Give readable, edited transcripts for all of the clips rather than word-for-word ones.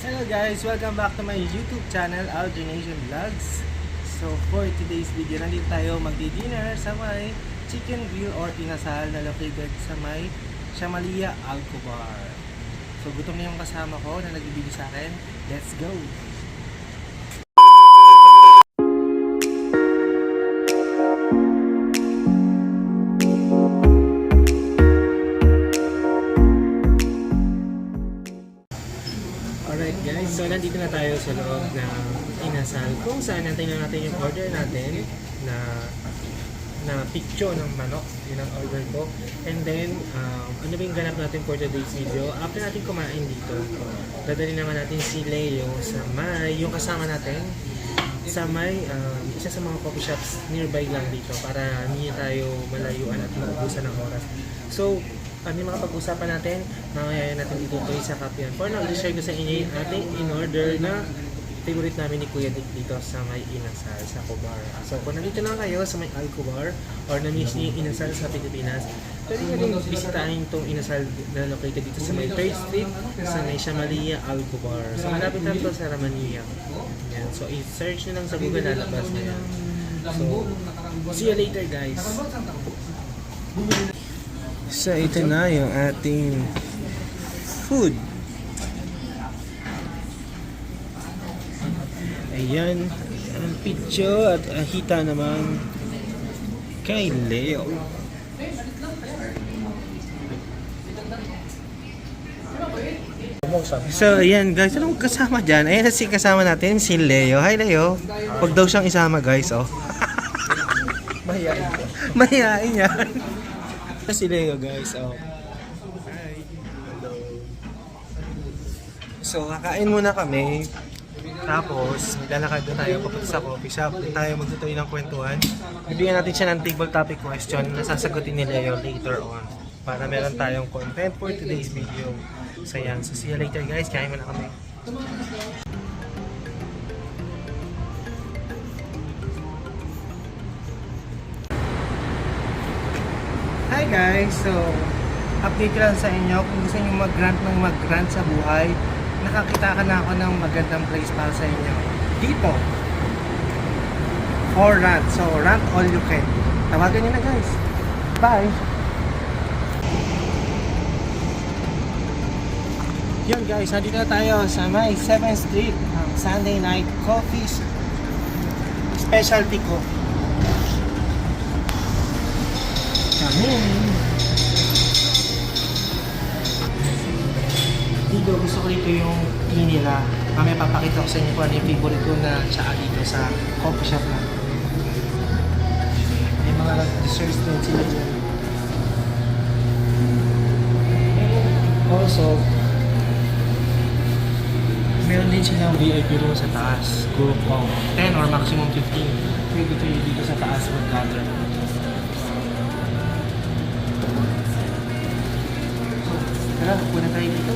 Hello guys! Welcome back to my YouTube channel, Aldrination Vlogs. So for today's video, nandito tayo magdi-dinner sa may chicken grill or inasal na located sa may Shamalia Alcobar. So gutom na yung kasama ko na nagbibigay sa akin. Let's go! Alright guys, so nandito na tayo sa loob ng inasal kung saan natin natin yung order natin na picture ng manok, yun ang order ko. And then, ano ba yung ganap natin for today's video? After natin kumain dito, dadali naman natin si Leo sa may, yung kasama natin, sa may, isa sa mga coffee shops nearby lang dito para hindi tayo malayuan at maubusan ng oras. So, ano yung mga pag-usapan natin, mamaya natin itutuloy sa kapihan. For now, i-share ko sa inyo yung ating in-order na favorite namin ni Kuya Dick dito sa may inasal sa Alcobar. So kung nandito na kayo sa may Alcobar or na-miss niyo yung inasal sa Pilipinas, pwede nyo rin bisitahin itong inasal na located dito sa may 3rd Street sa may Shamalia Alcobar. So malapit lang ito sa Ramania. Yan. So i-search nyo lang sa Google, lalabas na yan. So see you later guys! So ito na yung ating food. Ayan, ang picture at hita naman kay Leo. So ayan guys, anong kasama dyan? Ayan na si kasama natin, si Leo. Hi Leo. Huwag daw siyang isama guys, oh. Mahihain. Mahihain yan. Si Leo guys, oh. Hi. Hello. So kakain muna kami. Tapos lalakad na tayo papunta sa coffee shop. Doon tayo magtutuloy ng kwentuhan. Bibigyan natin siya ng table topic question na sasagutin ni Leo later on. Para meron tayong content for today's video. So yan, so see you later guys. Kain muna kami. Hi guys! So, update ko lang sa inyo kung gusto nyo mag-grant sa buhay, nakakita ka na ako ng magandang place para sa inyo. Dito, for rant. So, rant all you can. Tawagan nyo na guys. Bye! Yun guys, nandito na tayo sa may 7th Street, Sunday Night Coffee Specialty Coffee. Dito, gusto ko dito yung tea nila. Mamaya papakita ko sa inyo kung ano yung favorite ko na tsaa dito sa coffee shop na. May mga desserts din sila dyan. Also, meron din silang VIP room sa taas. Group of 10 or maximum 15. Pwede kayo dito sa taas mag-gather. Tara, pupunta tayo dito.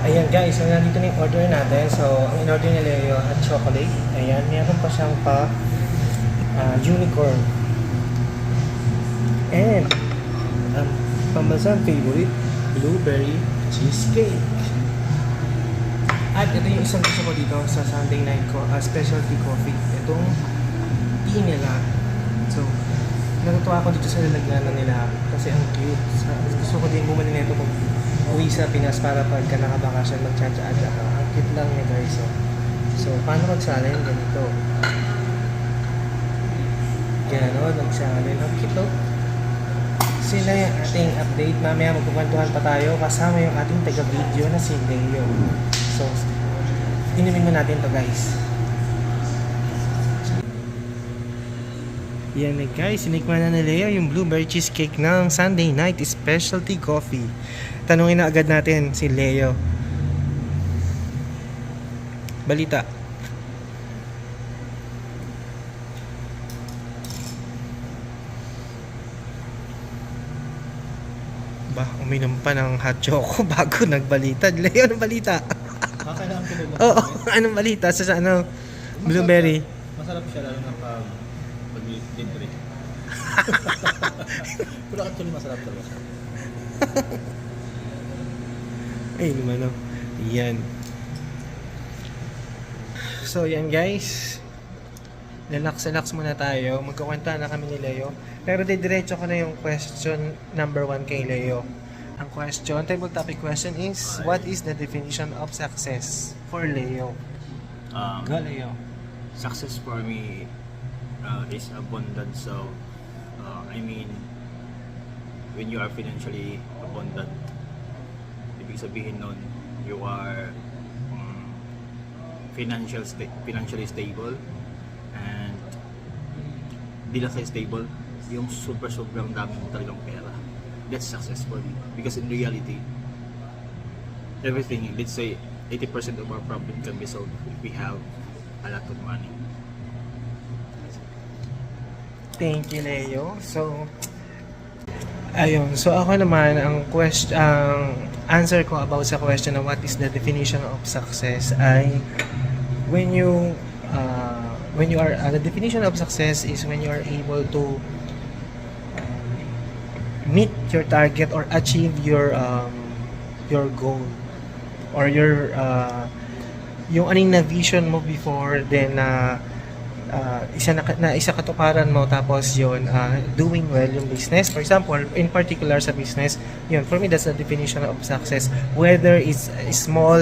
Ayan guys, so nandito na yung order natin. So, ang in-order ni Leo at chocolate. Ayan, meron pa siyang unicorn. And, ang pambansang favorite, blueberry cheesecake. At ito yung isang gusto ko dito sa Sunday Night Specialty Coffee. Itong tea nila. So, natutuwa ako dito sa lalagyanan nila kasi ang cute. Gusto ko din bumili nito kung uwi sa Pinas para pagka nakabakasyon mag-tsa-tsa-tsa ka. Ang cute lang niya guys. So, paano magsalin? Ganito. Ganon, magsalin. Ang cute oh. Sila yung ating update. Mamaya magkukwentuhan pa tayo kasama yung ating taga-video na si Leo. So, inumin mo natin to guys. Yan na guys, sinikman na ni Leo yung blueberry cheesecake ng Sunday Night Specialty Coffee. Tanungin na agad natin si Leo. Balita. Uminom pa ng hot choco bago nagbalita. Leo, anong balita? Kailangan ko ba Oo, anong balita sa ano? Blueberry. Masarap siya lalo na pag libre. Pero actually masarap talaga siya. Ay, naman o. Yan. So, yan guys. Relax muna tayo. Magkukwenta na kami ni Leo. Pero didiretso ko na yung question number 1 kay Leo. Ang question, table topic question is, what is the definition of success for Leo? Go, Leo. Success for me is abundance. So, I mean, when you are financially abundant, ibig sabihin nun, you are financially stable, and di lang sa stable, yung sobrang dami mo talagang pera. That's success for me. Because in reality, everything, let's say 80% of our problem can be solved if we have a lot of money. Thank you, Leo. So, ayun. So, ako naman, ang answer ko about sa question na what is the definition of success ay when you are, the definition of success is when you are able to meet your target or achieve your goal or your yung aning na vision mo before, then isa katuparan mo, tapos yun doing well yung business. For example, in particular sa business, yun for me that's the definition of success, whether it's a small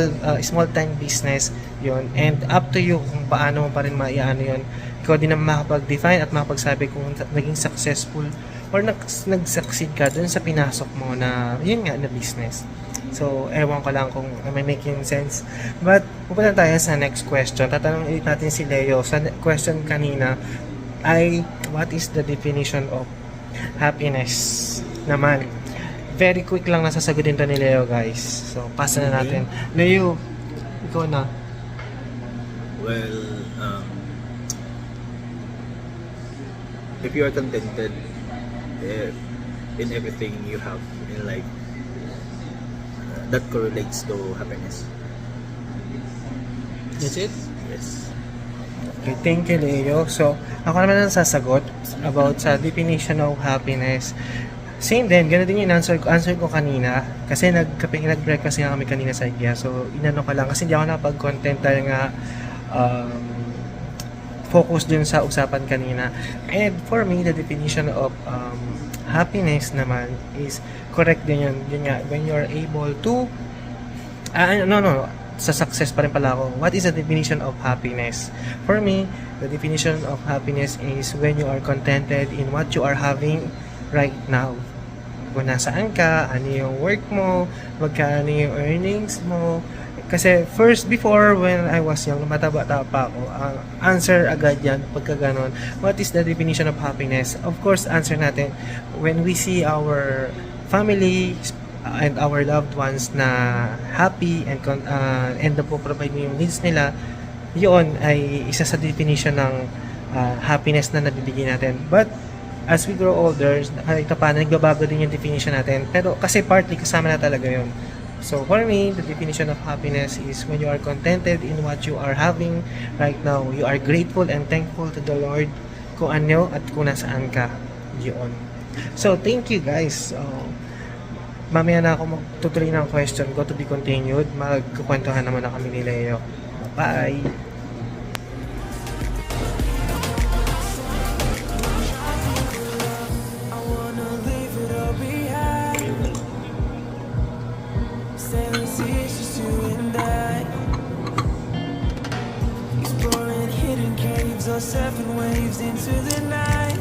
time business yun, and up to you kung paano mo pa rin maiano yun. Ikaw din ang makapag-define at makapagsabi kung naging successful or nag-succeed ka dun sa pinasok mo na yun nga na business. So, ewan ko lang kung am I making sense. But, pupunta tayo sa next question. Tatanong ulit natin si Leo. Sa question kanina ay, what is the definition of happiness? Naman. Very quick lang nasasagutin to ni Leo, guys. So, pasa na natin. Leo, ikaw na. Well, if you are contented in everything you have in life, that correlates to happiness. That's it? Yes. Okay, thank you, Leo. So, ako naman ang sasagot about sa definition of happiness. Same din, gano'n din yung answer ko kanina. Kasi nag-break kasi nga kami kanina sa IKEA. So, inano ka lang. Kasi hindi ako napag-content dahil nga focus dun sa usapan kanina. And for me, the definition of happiness naman is correct din yun. Yun nga, when you're able to sa success pa rin pala ako. What is the definition of happiness? For me, the definition of happiness is when you are contented in what you are having right now. Kung nasaan ka, ano yung work mo, magkano yung earnings mo. Kasi before when I was young, mataba-taba pa ako, answer agad yan pagka ganon. What is the definition of happiness? Of course, answer natin when we see our family and our loved ones na happy and provide mo yung needs nila, yun ay isa sa definition ng happiness na nabibigyan natin. But as we grow older, kahit pa nagbabago din yung definition natin. Pero kasi partly kasama na talaga yun. So for me, the definition of happiness is when you are contented in what you are having right now. You are grateful and thankful to the Lord kung ano at kung nasaan ka. Yun. So thank you guys. Mamaya na ako magtutuloy ng question ko to be continued. Magkukwentuhan naman na kami ni Leo. Bye! Or seven waves into the night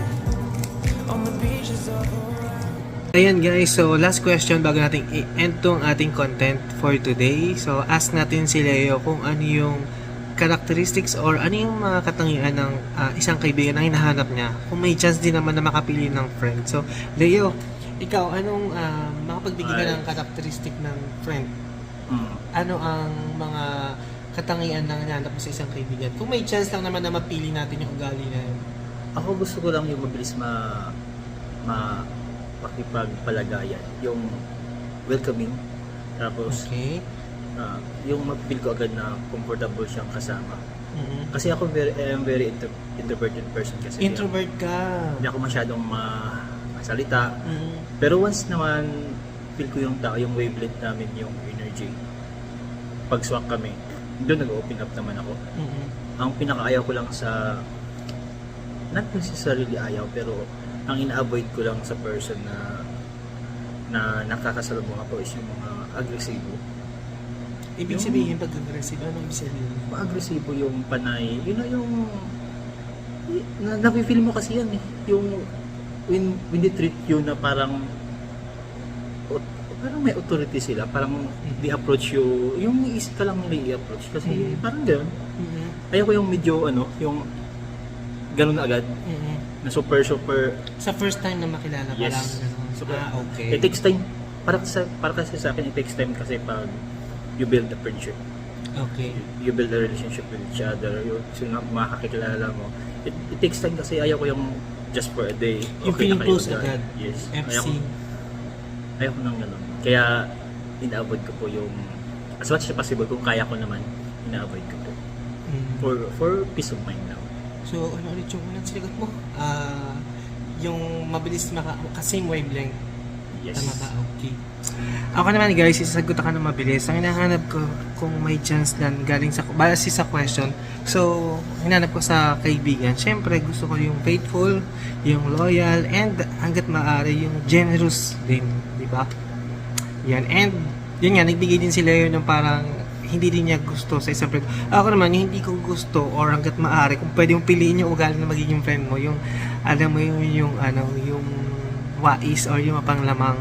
on the beaches of Hawaii. Ayan guys, so last question bago natin i-end tong ating content for today. So ask natin si Leo kung ano yung characteristics or ano yung mga katangian ng isang kaibigan na hinahanap niya. Kung may chance din naman na makapili ng friend. So Leo, ikaw, anong makapagbigay ka ng characteristic ng friend? Ano ang mga katangian ng hinahanap mo sa isang kaibigan? Kung may chance lang naman na mapili natin yung ugali na yun. Ako gusto ko lang yung mabilis pakipagpalagayan, yung welcoming, tapos Okay. yung mag-feel ko agad na comfortable siyang kasama. Mhm. Kasi ako I am very introverted person kasi. Introvert ka. Hindi ako masyadong masalita. Mhm. Pero once naman feel ko yung tao, yung wavelength namin, yung energy. Pag swak kami, doon nag-open up naman ako. Mhm. Ang pinakaayaw ko lang sa, not necessarily ayaw, pero ang ina-avoid ko lang sa person na nakakasalubong ako is yung mga agresibo. Ibig sabihin pag aggressive, ano ibig sabihin? Agresibo yung panay, yun na yung nafe-feel mo kasi yan eh. Yung when they treat you na parang may authority sila, parang they approach you, yung is ka lang nila i-approach kasi parang gano'n. Mhm. Ayaw ko yung medyo yung gano'n agad Mhm. na super Sa first time na makilala ka yes. lang. Ganun. Super, Okay. It takes time. Para kasi sa akin, it takes time kasi pag you build a friendship, Okay. you build a relationship with each other, so na makakakilala mo. It takes time kasi ayaw ko yung just for a day. Yung feeling na kayo close agad. Yes. FC. Ayaw ko nang gano'n. Kaya ina-avoid ko po yung as much as possible kung kaya ko naman, ina-avoid ko po. Mhm. For peace of mind now. So, ano ulit yung unang sinagot mo? Yung mabilis ka-same wavelength. Yes. Tama ba? Okay. Ako naman guys, isasagot ako ng mabilis. Ang hinahanap ko kung may chance na galing sa base sa question. So, hinahanap ko sa kaibigan. Siyempre, gusto ko yung faithful, yung loyal, and hanggat maaari yung generous din. Di ba? Yan. And, yun nga, nagbigay din sila yun ng parang hindi din niya gusto sa isang friend. Ako naman, yung hindi ko gusto or hanggat maaari, kung pwede mong piliin yung ugali na magiging friend mo, yung, alam mo yung wais or yung mapanglamang.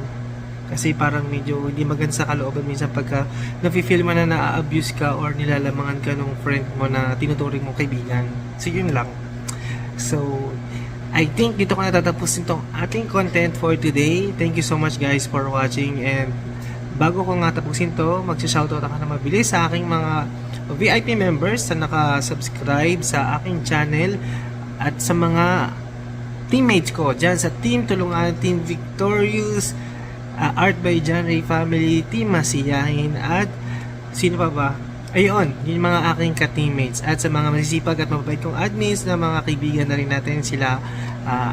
Kasi parang medyo hindi maganda sa kalooban minsan pagka nafe-feel mo na na-abuse ka or nilalamangan ka ng friend mo na tinuturing mong kaibigan. So, yun lang. So, I think dito ko natatapusin tong ating content for today. Thank you so much guys for watching, and bago ko nga tapusin to, magsha-shoutout ako na mabilis sa aking mga VIP members na naka-subscribe sa aking channel at sa mga teammates ko dyan sa Team Tulungan, Team Victorious, Art by John Ray Family, Team Masiyahin, at sino pa ba? Ayun, yung mga aking ka-teammates at sa mga masisipag at mababait kong admins na mga kaibigan na rin natin sila,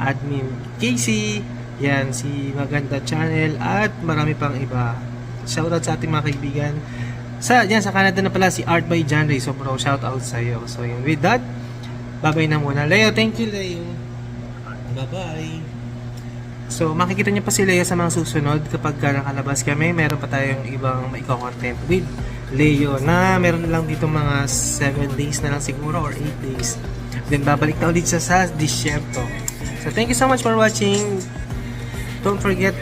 admin Casey, yan, si Maganda Channel, at marami pang iba. Shoutout sa ating mga kaibigan. Yan, sa Canada na pala, si Art by John Ray. So, bro, shoutout sa iyo. So, yun. With that, bye-bye na muna. Leo, thank you, Leo. Bye-bye. So, makikita niyo pa si Leo sa mga susunod. Kapag nakalabas kami, meron pa tayong ibang maiko-content with Leo na meron na lang dito mga 7 days na lang siguro or 8 days. Then, babalik na ulit siya sa Disyerto. So, thank you so much for watching. Don't forget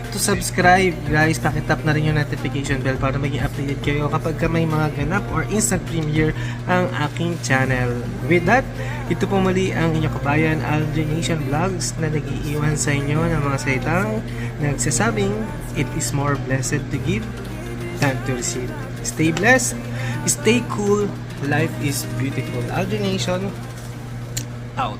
to subscribe, guys. Pakitap na rin yung notification bell para maging updated kayo kapag may mga ganap or instant premiere ang aking channel. With that, ito po muli ang inyong kabayan, Aldrin Nation Vlogs, na nag-iiwan sa inyo ng mga salitang nagsasabing, it is more blessed to give than to receive. Stay blessed, stay cool, life is beautiful. Aldrin Nation, out.